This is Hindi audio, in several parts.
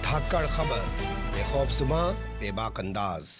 धाकड़ खबर, बेखौफसमा बेबाक अंदाज।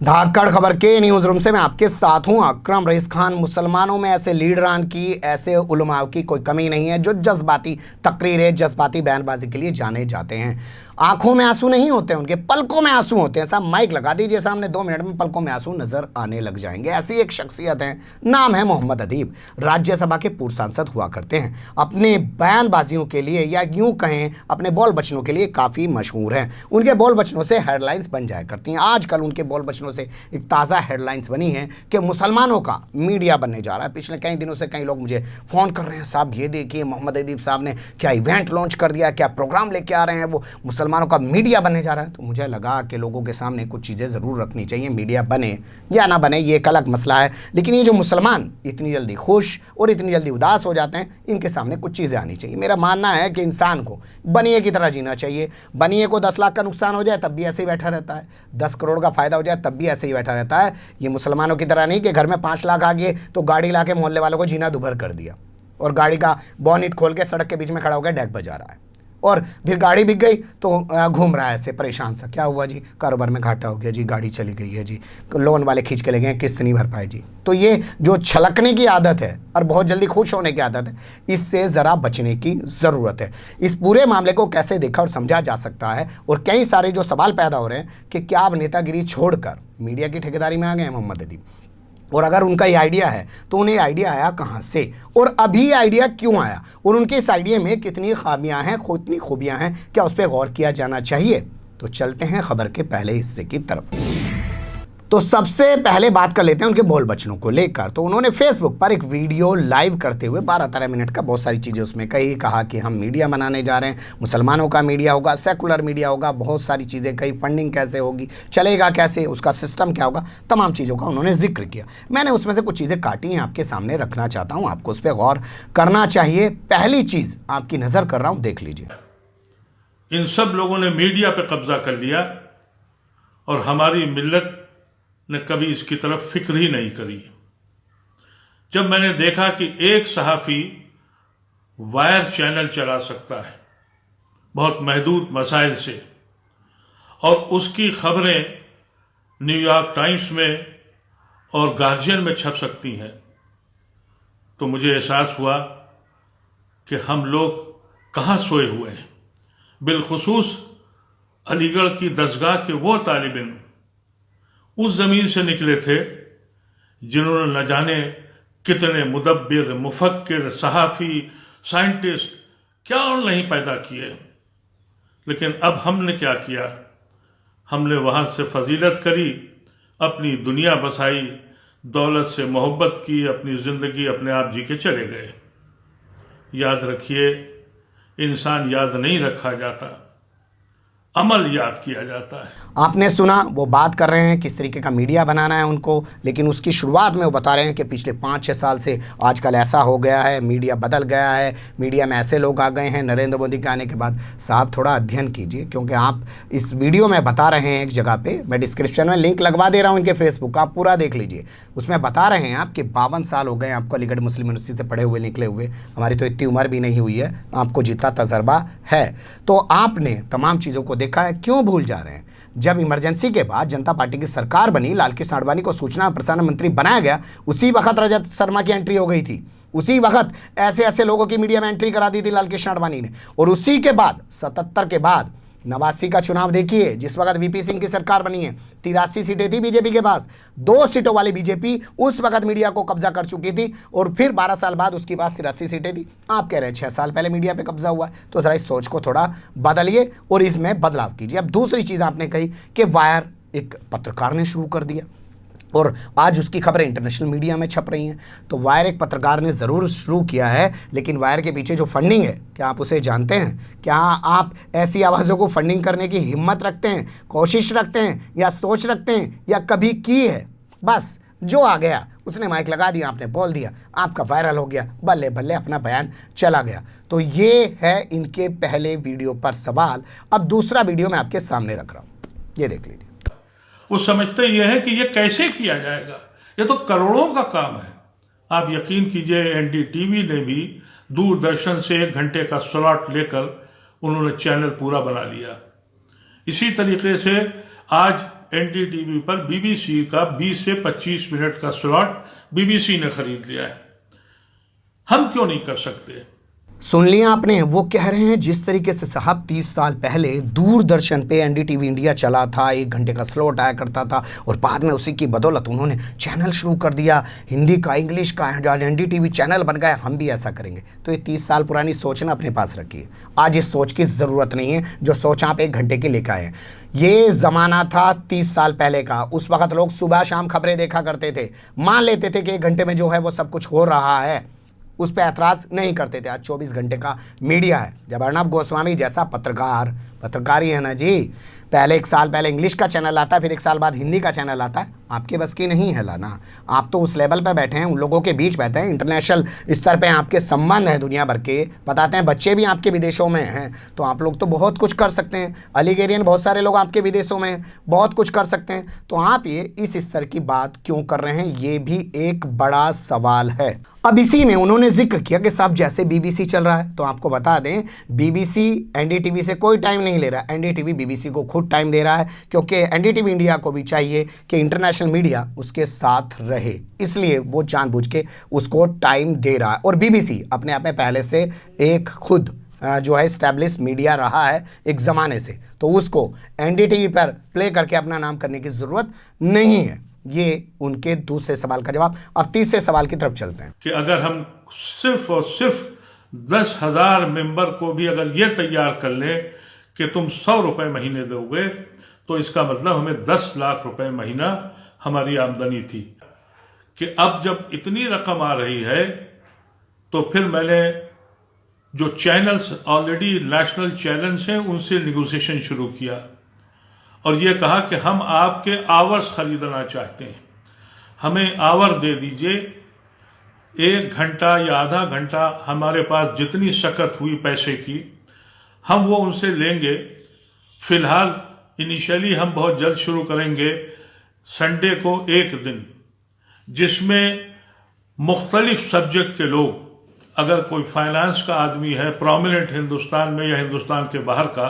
धाकड़ खबर के न्यूज रूम से मैं आपके साथ हूं अकरम रईस खान। मुसलमानों में ऐसे लीडरान की, ऐसे उलमाओं की कोई कमी नहीं है जो जज्बाती तकरीरें, जज्बाती बयानबाजी के लिए जाने जाते हैं। आंखों में आंसू नहीं होते, उनके पलकों में आंसू होते हैं। साहब माइक लगा दीजिए सामने, 2 मिनट में पलकों में आंसू नजर आने लग जाएंगे। ऐसी एक शख्सियत है, नाम है मोहम्मद अदीब। राज्यसभा के पूर्व सांसद हुआ करते हैं। अपने बयानबाजियों के लिए, या यूं कहें अपने बोल बचनों के लिए काफ़ी मशहूर हैं। उनके बोल बचनों से हेडलाइंस बन जाया करती हैं। आजकल उनके बोल बचनों से एक ताज़ा हेडलाइंस बनी है कि मुसलमानों का मीडिया बनने जा रहा है। पिछले कई दिनों से कई लोग मुझे फ़ोन कर रहे हैं, साहब ये देखिए मोहम्मद अदीब साहब ने क्या इवेंट लॉन्च कर दिया, क्या प्रोग्राम लेके आ रहे हैं, वो मुसलमानों का मीडिया बनने जा रहा है। तो मुझे लगा कि लोगों के सामने कुछ चीज़ें ज़रूर रखनी चाहिए। मीडिया बने या ना बने ये एक अलग मसला है, लेकिन ये जो मुसलमान इतनी जल्दी खुश और इतनी जल्दी उदास हो जाते हैं, इनके सामने कुछ चीज़ें आनी चाहिए। मेरा मानना है कि इंसान को बनिए की तरह जीना चाहिए। बनिए को 10 लाख का नुकसान हो जाए तब भी ऐसे ही बैठा रहता है, 10 करोड़ का फ़ायदा हो जाए तब भी ऐसे ही बैठा रहता है। ये मुसलमानों की तरह नहीं कि घर में 5 लाख आ गए तो गाड़ी ला के मोहल्ले वालों को जीना दुभर कर दिया और गाड़ी का बॉनेट खोल के सड़क के बीच में खड़ा होकर डेक बजा रहा है, और फिर गाड़ी बिक गई तो घूम रहा है ऐसे परेशान सा, क्या हुआ जी, कारोबार में घाटा हो गया जी, गाड़ी चली गई है जी, लोन वाले खींच के ले गए, किस्त नहीं भर पाए जी। तो ये जो छलकने की आदत है और बहुत जल्दी खुश होने की आदत है, इससे ज़रा बचने की ज़रूरत है। इस पूरे मामले को कैसे देखा और समझा जा सकता है, और कई सारे जो सवाल पैदा हो रहे हैं कि क्या अब नेतागिरी छोड़कर मीडिया की ठेकेदारी में आ गए हैं मोहम्मद अदीब, और अगर उनका ये आइडिया है तो उन्हें आइडिया आया कहाँ से, और अभी आइडिया क्यों आया, और उनके इस आइडिया में कितनी खामियां हैं, कितनी खूबियां हैं, क्या उस पर गौर किया जाना चाहिए। तो चलते हैं खबर के पहले हिस्से की तरफ। तो सबसे पहले बात कर लेते हैं उनके बोल बचनों को लेकर। तो उन्होंने फेसबुक पर एक वीडियो लाइव करते हुए 12-13 मिनट का बहुत सारी चीज़ें उसमें कही। कहा कि हम मीडिया बनाने जा रहे हैं, मुसलमानों का मीडिया होगा, सेकुलर मीडिया होगा, बहुत सारी चीज़ें कही, फंडिंग कैसे होगी, चलेगा कैसे, उसका सिस्टम क्या होगा, तमाम चीज़ों का उन्होंने जिक्र किया। मैंने उसमें से कुछ चीज़ें काटी हैं, आपके सामने रखना चाहता हूँ, आपको उस पर गौर करना चाहिए। पहली चीज़ आपकी नज़र कर रहा हूँ, देख लीजिए। इन सब लोगों ने मीडिया पे कब्जा कर लिया और हमारी मिल्लत ने कभी इसकी तरफ फिक्र ही नहीं करी। जब मैंने देखा कि एक सहाफ़ी वायर चैनल चला सकता है बहुत महदूद मसाइल से, और उसकी खबरें न्यूयॉर्क टाइम्स में और गार्जियन में छप सकती हैं, तो मुझे एहसास हुआ कि हम लोग कहाँ सोए हुए हैं। बिलखुसूस अलीगढ़ की दरसगाह के वो तालिब इल्म उस जमीन से निकले थे जिन्होंने न जाने कितने मुदब्बिर, मुफक्किर, सहाफ़ी, साइंटिस्ट क्या नहीं पैदा किए। लेकिन अब हमने क्या किया, हमने वहाँ से फजीलत करी, अपनी दुनिया बसाई, दौलत से मोहब्बत की, अपनी ज़िंदगी अपने आप जी के चले गए। याद रखिए, इंसान याद नहीं रखा जाता, अमल याद किया जाता है। आपने सुना, वो बात कर रहे हैं किस तरीके का मीडिया बनाना है उनको, लेकिन उसकी शुरुआत में वो बता रहे हैं कि पिछले 5-6 साल से आजकल ऐसा हो गया है, मीडिया बदल गया है, मीडिया में ऐसे लोग आ गए हैं नरेंद्र मोदी के आने के बाद। साहब थोड़ा अध्ययन कीजिए, क्योंकि आप इस वीडियो में बता रहे हैं एक जगह पे, मैं डिस्क्रिप्शन में लिंक लगवा दे रहा हूँ इनके फेसबुक का, आप पूरा देख लीजिए। उसमें बता रहे हैं आप कि 52 साल हो गए आपको अलीगढ़ मुस्लिम यूनिवर्सिटी से पढ़े हुए निकले हुए, हमारी तो इतनी उम्र भी नहीं हुई है, आपको जितना तजर्बा है, तो आपने तमाम चीज़ों को देखा है। क्यों भूल जा रहे हैं? जब इमरजेंसी के बाद जनता पार्टी की सरकार बनी, लालकृष्ण आडवाणी को सूचना और प्रसारण मंत्री बनाया गया, उसी वक्त रजत शर्मा की एंट्री हो गई थी। उसी वक्त ऐसे ऐसे लोगों की मीडिया में एंट्री करा दी थी लालकृष्ण आडवाणी ने। और उसी के बाद 77 के बाद 89 का चुनाव देखिए, जिस वक्त वीपी सिंह की सरकार बनी है, 83 सीटें थी बीजेपी के पास, 2 सीटों वाली बीजेपी उस वक्त मीडिया को कब्जा कर चुकी थी, और फिर 12 साल बाद उसके पास 83 सीटें थी। आप कह रहे हैं 6 साल पहले मीडिया पे कब्जा हुआ है, तो ज़रा इस सोच को थोड़ा बदलिए और इसमें बदलाव कीजिए। अब दूसरी चीज़ आपने कही कि वायर एक पत्रकार ने शुरू कर दिया, और आज उसकी खबरें इंटरनेशनल मीडिया में छप रही हैं। तो वायर एक पत्रकार ने ज़रूर शुरू किया है, लेकिन वायर के पीछे जो फंडिंग है, क्या आप उसे जानते हैं? क्या आप ऐसी आवाज़ों को फंडिंग करने की हिम्मत रखते हैं, कोशिश रखते हैं, या सोच रखते हैं, या कभी की है? बस जो आ गया उसने माइक लगा दिया, आपने बोल दिया, आपका वायरल हो गया, बल्ले बल्ले अपना बयान चला गया। तो ये है इनके पहले वीडियो पर सवाल। अब दूसरा वीडियो मैं आपके सामने रख रहा हूँ, ये देख लीजिए। वो समझते ये है कि ये कैसे किया जाएगा, ये तो करोड़ों का काम है। आप यकीन कीजिए, एनडीटीवी ने भी दूरदर्शन से 1 घंटे का स्लॉट लेकर उन्होंने चैनल पूरा बना लिया। इसी तरीके से आज एनडीटीवी पर बीबीसी का 20 से 25 मिनट का स्लॉट बीबीसी ने खरीद लिया है। हम क्यों नहीं कर सकते? सुन लिया आपने, वो कह रहे हैं जिस तरीके से साहब 30 साल पहले दूरदर्शन पे एनडीटीवी इंडिया चला था, 1 घंटे का स्लॉट आया करता था, और बाद में उसी की बदौलत उन्होंने चैनल शुरू कर दिया, हिंदी का, इंग्लिश का, एनडीटीवी चैनल बन गया, हम भी ऐसा करेंगे। तो ये 30 साल पुरानी सोच ना अपने पास रखिए। आज इस सोच की ज़रूरत नहीं है जो सोच आप 1 घंटे की लेकर आए हैं। ये ज़माना था 30 साल पहले का। उस वक्त लोग सुबह शाम खबरें देखा करते थे, मान लेते थे कि 1 घंटे में जो है वो सब कुछ हो रहा है, उस पर ऐतराज़ नहीं करते थे। आज 24 घंटे का मीडिया है। जब अर्नब गोस्वामी जैसा पत्रकारी है ना जी, पहले 1 साल पहले इंग्लिश का चैनल आता है, फिर 1 साल बाद हिंदी का चैनल आता है, आपके बस की नहीं है लाना। आप तो उस लेवल पे बैठे हैं, उन लोगों के बीच बैठे हैं, इंटरनेशनल स्तर पे आपके संबंध हैं दुनिया भर के, बताते हैं बच्चे भी आपके विदेशों में हैं, तो आप लोग तो बहुत कुछ कर सकते हैं। अलीगेरियन बहुत सारे लोग आपके विदेशों में हैं, बहुत कुछ कर सकते हैं। तो आप ये इस स्तर की बात क्यों कर रहे हैं, ये भी एक बड़ा सवाल है। अब इसी में उन्होंने जिक्र किया कि साहब जैसे बीबीसी चल रहा है, तो आपको बता दें बीबीसी एनडीटीवी से कोई टाइम नहीं ले रहा, एनडीटीवी बीबीसी को खुद टाइम दे रहा है, क्योंकि एनडीटीवी इंडिया को भी चाहिए कि इंटरनेशनल मीडिया उसके साथ रहे, इसलिए वो जानबूझ के उसको टाइम दे रहा है। और बीबीसी अपने आप में पहले से एक खुद जो है स्टैब्लिश मीडिया रहा है एक ज़माने से, तो उसको एनडीटीवी पर प्ले करके अपना नाम करने की ज़रूरत नहीं है। ये उनके दूसरे सवाल का जवाब। अब तीसरे सवाल की तरफ चलते हैं कि अगर हम सिर्फ और सिर्फ 10,000 मेंबर को भी अगर ये तैयार कर लें कि तुम 100 रुपए महीने दोगे, तो इसका मतलब हमें 10 लाख रुपए महीना हमारी आमदनी थी। कि अब जब इतनी रकम आ रही है, तो फिर मैंने जो चैनल्स ऑलरेडी नेशनल चैनल्स हैं उनसे निगोशिएशन शुरू किया और ये कहा कि हम आपके आवर्स खरीदना चाहते हैं, हमें आवर दे दीजिए, 1 घंटा या आधा घंटा हमारे पास जितनी शकत हुई पैसे की हम वो उनसे लेंगे। फिलहाल इनिशियली हम बहुत जल्द शुरू करेंगे संडे को 1 दिन, जिसमें मुख्तलिफ सब्जेक्ट के लोग, अगर कोई फाइनेंस का आदमी है प्रोमिनेंट हिंदुस्तान में या हिंदुस्तान के बाहर का,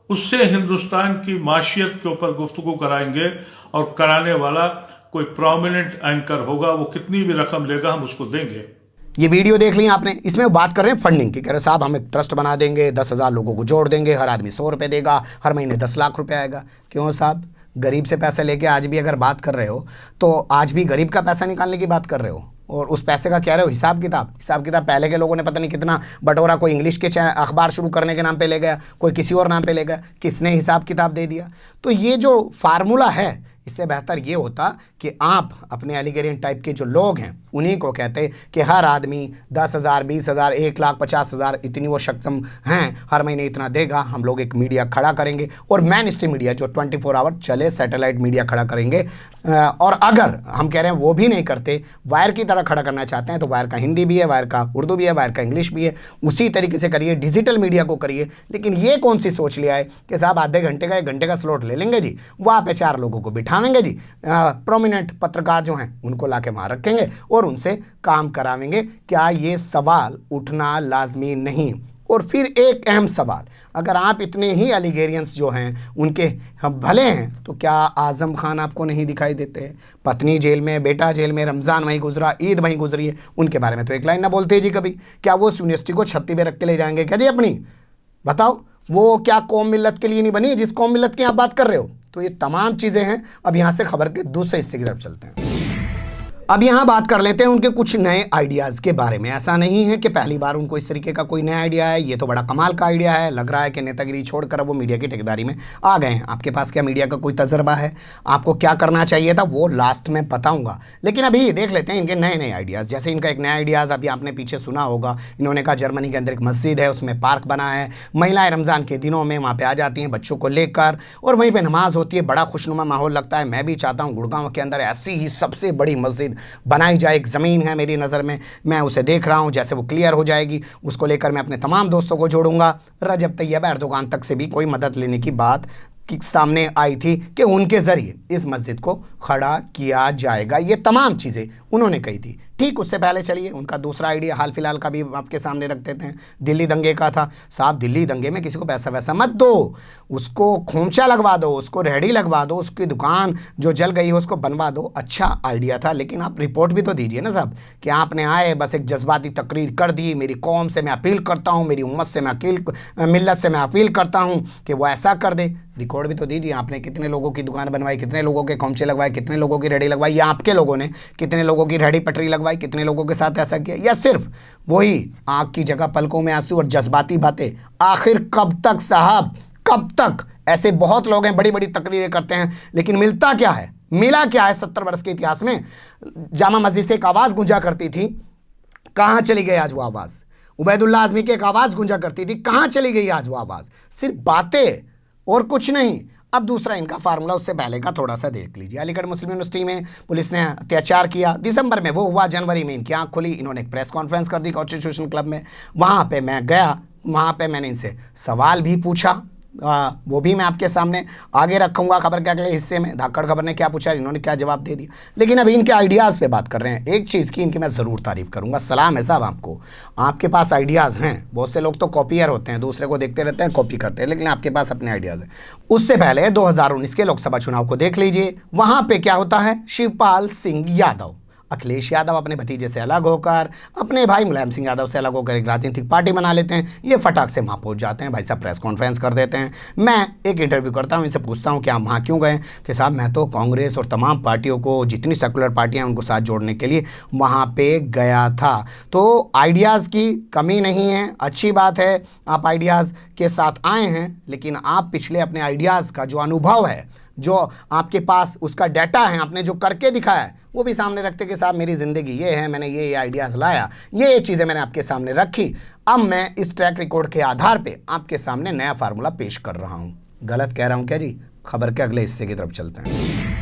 उससे हिंदुस्तान की माशियत के ऊपर गुफ्तगू कराएंगे और कराने वाला कोई प्रोमिनेंट एंकर होगा, वो कितनी भी रकम लेगा हम उसको देंगे। ये वीडियो देख ली आपने, इसमें वो बात कर रहे हैं फंडिंग की, कह रहे साहब हम एक ट्रस्ट बना देंगे, 10,000 लोगों को जोड़ देंगे, हर आदमी 100 रुपये देगा, हर महीने 10 लाख रुपए आएगा। क्यों साहब, गरीब से पैसे लेके आज भी अगर बात कर रहे हो तो आज भी गरीब का पैसा निकालने की बात कर रहे हो, और उस पैसे का कह रहे हो हिसाब किताब। पहले के लोगों ने पता नहीं कितना बटोरा, कोई इंग्लिश के अखबार शुरू करने के नाम पे ले गया, कोई किसी और नाम पे ले गया, किसने हिसाब किताब दे दिया। तो ये जो फार्मूला है, इससे बेहतर ये होता कि आप अपने अलीगेरियन टाइप के जो लोग हैं उन्हीं को कहते कि हर आदमी 10,000, 20,000, 1,50,000 इतनी वो सक्षम हैं, हर महीने इतना देगा, हम लोग एक मीडिया खड़ा करेंगे और मेन स्ट्रीम मीडिया जो 24 आवर चले, सैटेलाइट मीडिया खड़ा करेंगे। और अगर हम कह रहे हैं वो भी नहीं करते, वायर की तरह खड़ा करना चाहते हैं, तो वायर का हिंदी भी है, वायर का उर्दू भी है, वायर का इंग्लिश भी है, उसी तरीके से करिए, डिजिटल मीडिया को करिए। लेकिन ये कौन सी सोच लिया है कि साहब आधे घंटे का 1 घंटे का स्लॉट ले लेंगे जी, वहाँ पे 4 लोगों को बिठावेंगे जी, प्रोमिनेंट पत्रकार जो हैं उनको लाके वहाँ रखेंगे और उनसे काम करावेंगे। क्या ये सवाल उठना लाजमी नहीं? और फिर एक अहम सवाल, अगर आप इतने ही अलीगेरियंस जो हैं उनके हम भले हैं, तो क्या आज़म खान आपको नहीं दिखाई देते हैं? पत्नी जेल में, बेटा जेल में, रमज़ान वहीं गुजरा, ईद वहीं गुजरी है, उनके बारे में तो एक लाइन ना बोलते जी कभी। क्या वो यूनिवर्सिटी को छत्ती पे रख के ले जाएंगे क्या जी अपनी? बताओ, वो क्या कौम मिल्लत के लिए नहीं बनी जिस कौम मिल्लत की आप बात कर रहे हो? तो ये तमाम चीज़ें हैं। अब यहाँ से खबर के दूसरे हिस्से की तरफ चलते हैं। अब यहाँ बात कर लेते हैं उनके कुछ नए आइडियाज़ के बारे में। ऐसा नहीं है कि पहली बार उनको इस तरीके का कोई नया आइडिया है, ये तो बड़ा कमाल का आइडिया है। लग रहा है कि नेतागिरी छोड़कर अब वो मीडिया की ठेकेदारी में आ गए हैं। आपके पास क्या मीडिया का कोई तजर्बा है? आपको क्या करना चाहिए था वो लास्ट में बताऊंगा, लेकिन अभी देख लेते हैं इनके नए नए आइडियाज़। जैसे इनका एक नया आइडियाज़ अभी आपने पीछे सुना होगा, इन्होंने कहा जर्मनी के अंदर एक मस्जिद है, उसमें पार्क बना है, महिलाएँ रमज़ान के दिनों में वहाँ पर आ जाती हैं बच्चों को लेकर और वहीं पर नमाज होती है, बड़ा खुशनुमा माहौल लगता है। मैं भी चाहता हूँ गुड़गांव के अंदर ऐसी ही सबसे बड़ी मस्जिद बनाई जाए। एक ज़मीन है मेरी नज़र में, मैं उसे देख रहा हूं, जैसे वो क्लियर हो जाएगी उसको लेकर मैं अपने तमाम दोस्तों को जोड़ूंगा। रजब तैयब एर्दोगान तक से भी कोई मदद लेने की बात की सामने आई थी कि उनके ज़रिए इस मस्जिद को खड़ा किया जाएगा। ये तमाम चीज़ें उन्होंने कही थी। ठीक उससे पहले चलिए उनका दूसरा आइडिया हाल फिलहाल का भी आपके सामने रख देते हैं। दिल्ली दंगे का था। साहब, दिल्ली दंगे में किसी को पैसा वैसा मत दो, उसको खोमचा लगवा दो, उसको रेहड़ी लगवा दो, उसकी दुकान जो जल गई हो उसको बनवा दो। अच्छा आइडिया था, लेकिन आप रिपोर्ट भी तो दीजिए ना साहब कि आपने आए बस एक जज्बाती तकरीर कर दी। मेरी कौम से मैं अपील करता हूँ, मेरी उम्मत से मैं मिल्लत से मैं अपील करता हूँ कि वो ऐसा कर दे। रिकॉर्ड भी तो दीजिए, आपने कितने लोगों की दुकान बनवाई, कितने लोगों के खोमचे लगवाए, कितने लोगों की रेहड़ी लगवाई, या आपके लोगों ने कितने लोगों की रेहड़ी पटरी लगवाई, कितने लोगों के साथ ऐसा किया, या सिर्फ वही आँख की जगह पलकों में आंसू और जज्बाती बातें। आखिर कब तक साहब, कब तक? ऐसे बहुत लोग हैं, बड़ी बड़ी तकरीरें करते हैं, लेकिन मिलता क्या है? मिला क्या है 70 वर्ष के इतिहास में? जामा मस्जिद से एक आवाज़ गूंजा करती थी, कहाँ चली गई आज वो आवाज़? उबैदुल्लाह आज़मी की एक आवाज़ गूंजा करती थी, कहाँ चली गई आज वो आवाज़? सिर्फ बातें और कुछ नहीं। अब दूसरा इनका फार्मूला, उससे पहले का थोड़ा सा देख लीजिए। अलीगढ़ मुस्लिम यूनिवर्सिटी में पुलिस ने अत्याचार किया, दिसंबर में वो हुआ, जनवरी में इनकी आंख खुली, इन्होंने एक प्रेस कॉन्फ्रेंस कर दी कॉन्स्टिट्यूशन क्लब में। वहाँ पे मैं गया, वहाँ पे मैंने इनसे सवाल भी पूछा, वो भी मैं आपके सामने आगे रखूंगा खबर के अगले हिस्से में। धाकड़ खबर ने क्या पूछा, इन्होंने क्या जवाब दे दिया। लेकिन अभी इनके आइडियाज़ पे बात कर रहे हैं। एक चीज़ की इनकी मैं ज़रूर तारीफ़ करूंगा, सलाम है साहब आपको, आपके पास आइडियाज़ हैं। बहुत से लोग तो कॉपियर होते हैं, दूसरे को देखते रहते हैं, कॉपी करते हैं, लेकिन आपके पास अपने आइडियाज़ हैं। उससे पहले 2019 के लोकसभा चुनाव को देख लीजिए। वहाँ पर क्या होता है, शिवपाल सिंह यादव, अखिलेश यादव अपने भतीजे से अलग होकर, अपने भाई मुलायम सिंह यादव से अलग होकर एक राजनीतिक पार्टी बना लेते हैं। ये फटाक से वहाँ पहुँच जाते हैं, भाई साहब प्रेस कॉन्फ्रेंस कर देते हैं। मैं एक इंटरव्यू करता हूँ, इनसे पूछता हूँ कि आप वहाँ क्यों गए? कि साहब मैं तो कांग्रेस और तमाम पार्टियों को, जितनी सेकुलर पार्टियाँ उनको साथ जोड़ने के लिए वहाँ पे गया था। तो आइडियाज़ की कमी नहीं है, अच्छी बात है, आप आइडियाज़ के साथ आए हैं, लेकिन आप पिछले अपने आइडियाज़ का जो अनुभव है, जो आपके पास उसका डाटा है, आपने जो करके दिखाया है, वो भी सामने रखते कि साहब मेरी ज़िंदगी ये है, मैंने ये आइडियाज़ लाया, ये चीज़ें मैंने आपके सामने रखी। अब मैं इस ट्रैक रिकॉर्ड के आधार पे आपके सामने नया फार्मूला पेश कर रहा हूँ। गलत कह रहा हूँ क्या जी? खबर के अगले हिस्से की तरफ चलते हैं।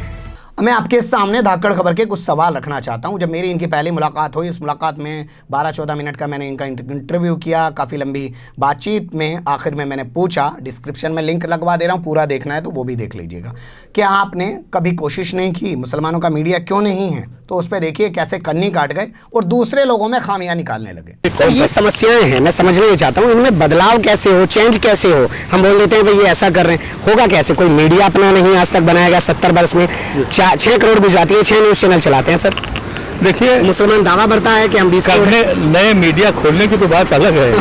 मैं आपके सामने धाकड़ खबर के कुछ सवाल रखना चाहता हूं। जब मेरी इनकी पहली मुलाकात हुई, इस मुलाकात में 12-14 मिनट का मैंने इनका इंटरव्यू किया। काफ़ी लंबी बातचीत में आखिर में मैंने पूछा, डिस्क्रिप्शन में लिंक लगवा दे रहा हूं, पूरा देखना है तो वो भी देख लीजिएगा, क्या आपने कभी कोशिश नहीं की, मुसलमानों का मीडिया क्यों नहीं है? तो उस पर देखिए कैसे कन्नी काट गए और दूसरे लोगों में खामियां निकालने लगे। सर ये समस्याएं हैं, मैं समझना ही चाहता हूँ इनमें बदलाव कैसे हो, चेंज कैसे हो। हम बोल देते हैं भाई ये ऐसा कर रहे हैं, होगा कैसे? कोई मीडिया अपना नहीं आज तक बनाया गया। 70 वर्ष में 6 करोड़ गुजराती 6 न्यूज़ चैनल चलाते हैं सर। देखिए, मुसलमान दावा बढ़ता है कि हम 20 करने नए मीडिया खोलने की तो बात अलग है।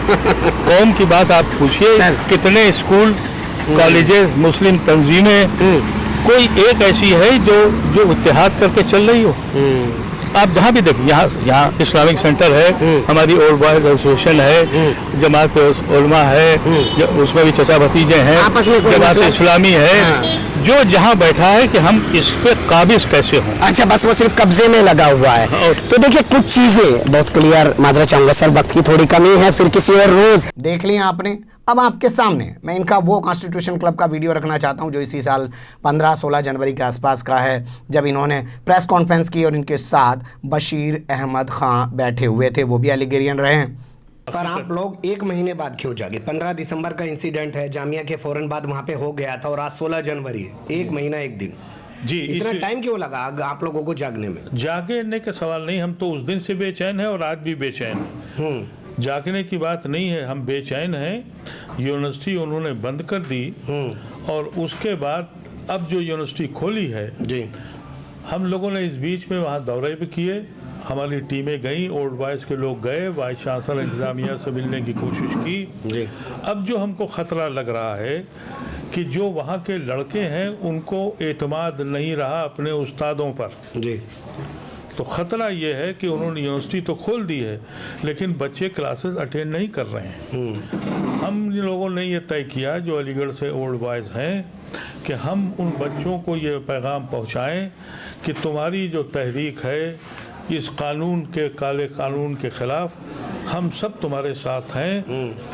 कौम की बात आप पूछिए, कितने स्कूल कॉलेजेस, मुस्लिम तंजीमें, कोई एक ऐसी है जो इत्तेहाद करके चल रही हो। आप जहाँ भी देखिए, यहाँ इस्लामिक सेंटर है, हमारी ओल्ड बॉयज एसोसिएशन है, जमात उलमा है, उसमें भी चचा भतीजे हैं, आपस में जमात इस्लामी है, जो जहाँ बैठा है कि हम इस पे काबिज कैसे हों। अच्छा, बस वो सिर्फ कब्जे में लगा हुआ है। तो देखिए कुछ चीजें बहुत क्लियर, माजरा चाहूंगा सर, वक्त की थोड़ी कमी है, फिर किसी और रोज देख लिया आपने। अब आपके सामने मैं इनका वो कॉन्स्टिट्यूशन क्लब का वीडियो रखना चाहता हूं जो इसी साल 15-16 जनवरी के आसपास का है, जब इन्होंने प्रेस कॉन्फ्रेंस की और इनके साथ बशीर अहमद खां बैठे हुए थे, वो भी अलीगेरियन रहे हैं। पर आप लोग 1 महीने बाद क्यों जागे? 15 दिसंबर का इंसिडेंट है, जामिया के फौरन बाद वहाँ पे हो गया था, और आज 16 जनवरी है, 1 महीना 1 दिन जी। इतना टाइम क्यों लगा आप लोगों को जागने में? जागने का सवाल नहीं, हम तो उस दिन से बेचैन हैं और आज भी बेचैन हैं। जागने की बात नहीं है, हम बेचैन हैं। यूनिवर्सिटी उन्होंने बंद कर दी और उसके बाद अब जो यूनिवर्सिटी खोली है जी, हम लोगों ने इस बीच में वहाँ दौरे भी किए, हमारी टीमें गई, ओल्ड बॉयज़ के लोग गए, वाइस चांसलर इंतजामिया से मिलने की कोशिश की जी। अब जो हमको ख़तरा लग रहा है कि जो वहाँ के लड़के हैं उनको एतमाद नहीं रहा अपने उस्तादों पर जी। तो ख़तरा ये है कि उन्होंने यूनिवर्सिटी तो खोल दी है लेकिन बच्चे क्लासेस अटेंड नहीं कर रहे हैं। हम लोगों ने ये तय किया जो अलीगढ़ से ओल्ड बॉयज़ हैं कि हम उन बच्चों को ये पैगाम पहुँचाएँ कि तुम्हारी जो तहरीक है इस कानून के, काले कानून के ख़िलाफ़ हम सब तुम्हारे साथ हैं,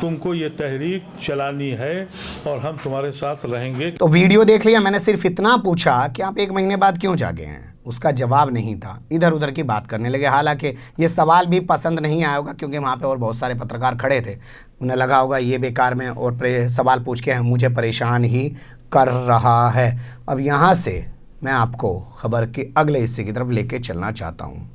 तुमको ये तहरीक चलानी है और हम तुम्हारे साथ रहेंगे। तो वीडियो देख लिया, मैंने सिर्फ इतना पूछा कि आप 1 महीने बाद क्यों जागे हैं, उसका जवाब नहीं था, इधर उधर की बात करने लगे। हालांकि ये सवाल भी पसंद नहीं आया होगा क्योंकि वहाँ पे और बहुत सारे पत्रकार खड़े थे, उन्हें लगा होगा ये बेकार में और सवाल पूछ के मुझे परेशान ही कर रहा है। अब यहाँ से मैं आपको खबर के अगले हिस्से की तरफ लेके चलना चाहता हूँ।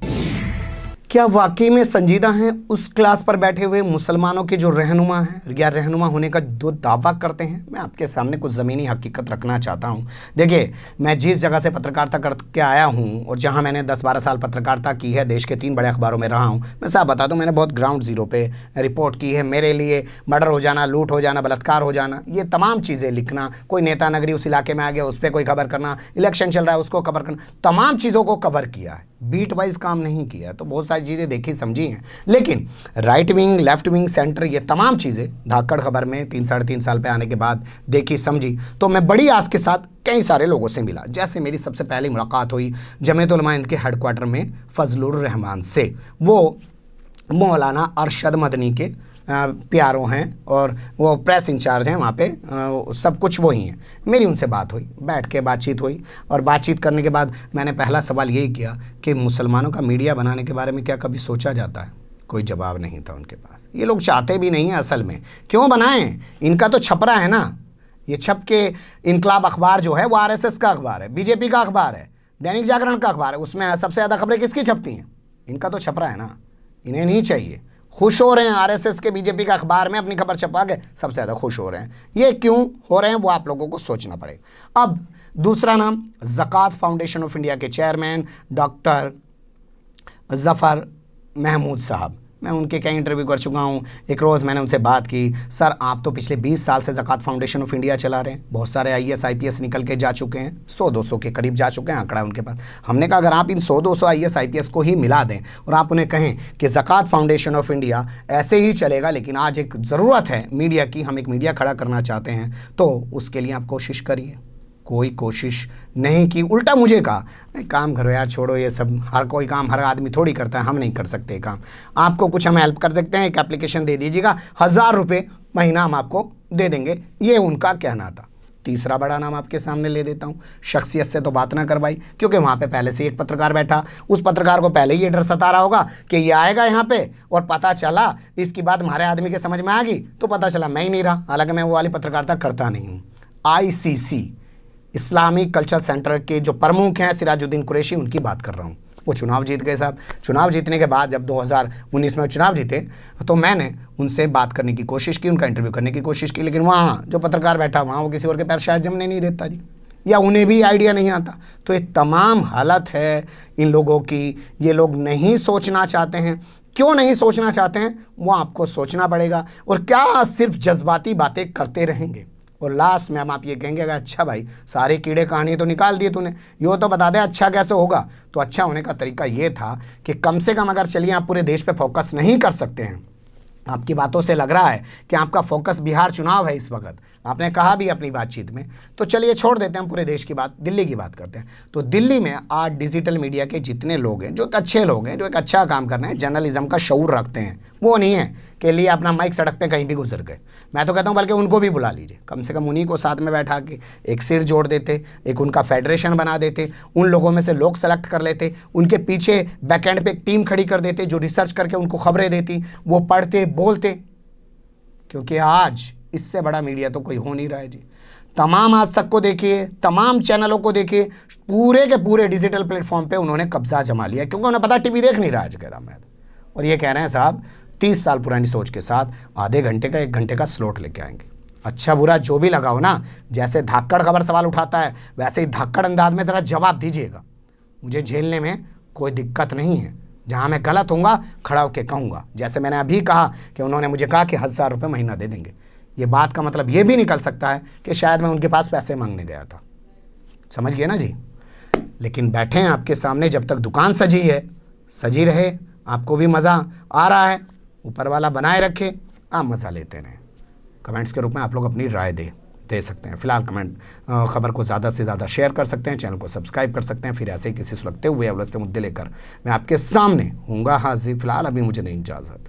क्या वाकई में संजीदा हैं उस क्लास पर बैठे हुए मुसलमानों के जो रहनुमा हैं या रहनुमा होने का जो दावा करते हैं? मैं आपके सामने कुछ ज़मीनी हकीकत रखना चाहता हूं। देखिए, मैं जिस जगह से पत्रकारिता करके आया हूं और जहां मैंने 10-12 साल पत्रकारिता की है, देश के 3 बड़े अखबारों में रहा हूं, मैं साफ बता दूं, मैंने बहुत ग्राउंड ज़ीरो पे रिपोर्ट की है। मेरे लिए मर्डर हो जाना, लूट हो जाना, बलात्कार हो जाना, ये तमाम चीज़ें लिखना, कोई नेता नगरी उस इलाके में आ गया उस पर कोई खबर करना, इलेक्शन चल रहा है उसको कवर करना, तमाम चीज़ों को कवर किया है। बीट वाइज काम नहीं किया, तो बहुत सारी चीज़ें देखी समझी हैं। लेकिन right wing, left wing, centre, ये तमाम चीज़ें धाकड़ खबर में 3-3.5 साल पे आने के बाद देखी समझी। तो मैं बड़ी आस के साथ कई सारे लोगों से मिला। जैसे मेरी सबसे पहली मुलाकात हुई जमीयत उलमा हिंद के हेडक्वार्टर में फजलुर रहमान से। वो मौलाना अरशद मदनी के प्यारों हैं और वो प्रेस इंचार्ज हैं वहाँ पे, सब कुछ वही हैं। मेरी उनसे बात हुई, बैठ के बातचीत हुई और बातचीत करने के बाद मैंने पहला सवाल यही किया कि मुसलमानों का मीडिया बनाने के बारे में क्या कभी सोचा जाता है? कोई जवाब नहीं था उनके पास। ये लोग चाहते भी नहीं हैं असल में। क्यों बनाएं? इनका तो छपरा है ना। ये छप के इनकलाब अखबार जो है वो RSS का अखबार है, बीजेपी का अखबार है, दैनिक जागरण का अखबार है। उसमें सबसे ज़्यादा खबरें किसकी छपती हैं? इनका तो छपरा है ना। इन्हें नहीं चाहिए। खुश हो रहे हैं RSS के बीजेपी का अखबार में अपनी खबर छपा के, सबसे ज़्यादा खुश हो रहे हैं। ये क्यों हो रहे हैं वो आप लोगों को सोचना पड़ेगा। अब दूसरा नाम, ज़कात फाउंडेशन ऑफ इंडिया के चेयरमैन डॉक्टर ज़फ़र महमूद साहब। मैं उनके कई इंटरव्यू कर चुका हूँ। एक रोज़ मैंने उनसे बात की, सर आप तो पिछले 20 साल से ज़कात फाउंडेशन ऑफ इंडिया चला रहे हैं, बहुत सारे IAS IPS निकल के जा चुके हैं, 100-200 के करीब जा चुके हैं, आंकड़ा उनके पास। हमने कहा अगर आप इन 100-200 IAS IPS को ही मिला दें और आप उन्हें कहें कि ज़कात फाउंडेशन ऑफ इंडिया ऐसे ही चलेगा, लेकिन आज एक ज़रूरत है मीडिया की, हम एक मीडिया खड़ा करना चाहते हैं, तो उसके लिए आप कोशिश करिए। कोई कोशिश नहीं की, उल्टा मुझे कहा नहीं काम करो यार, छोड़ो ये सब, हर कोई काम हर आदमी थोड़ी करता है, हम नहीं कर सकते काम, आपको कुछ हम हेल्प कर सकते हैं, एक एप्लीकेशन दे दीजिएगा, 1000 रुपये महीना हम आपको दे देंगे। ये उनका कहना था। तीसरा बड़ा नाम आपके सामने ले देता हूँ। शख्सियत से तो बात ना करवाई, क्योंकि वहाँ पे पहले से एक पत्रकार बैठा, उस पत्रकार को पहले ही ये डर सता रहा होगा कि ये आएगा यहाँ पे और पता चला इसकी बात हमारे आदमी के समझ में आ गई तो पता चला मैं ही नहीं रहा। हालांकि मैं वो वाली पत्रकारिता करता नहीं हूँ। ICC इस्लामिक कल्चरल सेंटर के जो प्रमुख हैं सिराजुद्दीन कुरैशी, उनकी बात कर रहा हूँ। वो चुनाव जीत गए साहब। चुनाव जीतने के बाद जब 2019 में चुनाव जीते तो मैंने उनसे बात करने की कोशिश की, उनका इंटरव्यू करने की कोशिश की, लेकिन वहाँ जो पत्रकार बैठा वहाँ वो किसी और के पैर शायद जमने नहीं देता जी, या उन्हें भी आइडिया नहीं आता। तो ये तमाम हालत है इन लोगों की। ये लोग नहीं सोचना चाहते हैं। क्यों नहीं सोचना चाहते हैं वो आपको सोचना पड़ेगा। और क्या सिर्फ जज्बाती बातें करते रहेंगे और लास्ट में हम आप ये कहेंगे अगर अच्छा भाई सारे कीड़े कहानी तो निकाल दिए तूने, यो तो बता दे अच्छा कैसे होगा। तो अच्छा होने का तरीका ये था कि कम से कम अगर चलिए आप पूरे देश पे फोकस नहीं कर सकते हैं, आपकी बातों से लग रहा है कि आपका फोकस बिहार चुनाव है इस वक्त, आपने कहा भी अपनी बातचीत में, तो चलिए छोड़ देते हैं पूरे देश की बात, दिल्ली की बात करते हैं। तो दिल्ली में आज डिजिटल मीडिया के जितने लोग हैं, जो एक अच्छे लोग हैं, जो एक अच्छा काम कर रहे हैं, जर्नलिज्म का शऊर रखते हैं, वो नहीं है कि लिए अपना माइक सड़क पे कहीं भी गुजर गए। मैं तो कहता हूँ बल्कि उनको भी बुला लीजिए, कम से कम उन्हीं को साथ में बैठा के एक सिर जोड़ देते, एक उनका फेडरेशन बना देते, उन लोगों में से लोग सेलेक्ट कर लेते, उनके पीछे बैकएंड पे एक टीम खड़ी कर देते जो रिसर्च करके उनको खबरें देती, वो पढ़ते बोलते। क्योंकि आज इससे बड़ा मीडिया तो कोई हो नहीं रहा है जी। तमाम आज तक को देखिए, तमाम चैनलों को देखिए, पूरे के पूरे डिजिटल प्लेटफॉर्म पे उन्होंने कब्जा जमा लिया, क्योंकि उन्हें पता टीवी देख नहीं रहा आज के राम में। और ये कह रहे हैं साहब 30 साल पुरानी सोच के साथ आधे घंटे का 1 घंटे का स्लॉट लेके आएंगे। अच्छा बुरा जो भी लगा हो ना, जैसे धाकड़ खबर सवाल उठाता है वैसे ही धाकड़ अंदाज में तेरा जवाब दीजिएगा। मुझे झेलने में कोई दिक्कत नहीं है, जहाँ मैं गलत होऊंगा खड़ा होकर कहूँगा। जैसे मैंने अभी कहा कि उन्होंने मुझे कहा कि 1000 रुपये महीना दे देंगे, ये बात का मतलब ये भी निकल सकता है कि शायद मैं उनके पास पैसे मांगने गया था, समझ गए ना जी। लेकिन बैठे हैं आपके सामने, जब तक दुकान सजी है सजी रहे, आपको भी मज़ा आ रहा है, ऊपर वाला बनाए रखे, आप मज़ा लेते रहें। कमेंट्स के रूप में आप लोग अपनी राय दे सकते हैं। फिलहाल कमेंट खबर को ज़्यादा से ज़्यादा शेयर कर सकते हैं, चैनल को सब्सक्राइब कर सकते हैं। फिर ऐसे ही किसी सुलगते हुए उलझते मुद्दे लेकर मैं आपके सामने हूँगा हाजिर। फिलहाल अभी मुझे नहीं इजाज़त।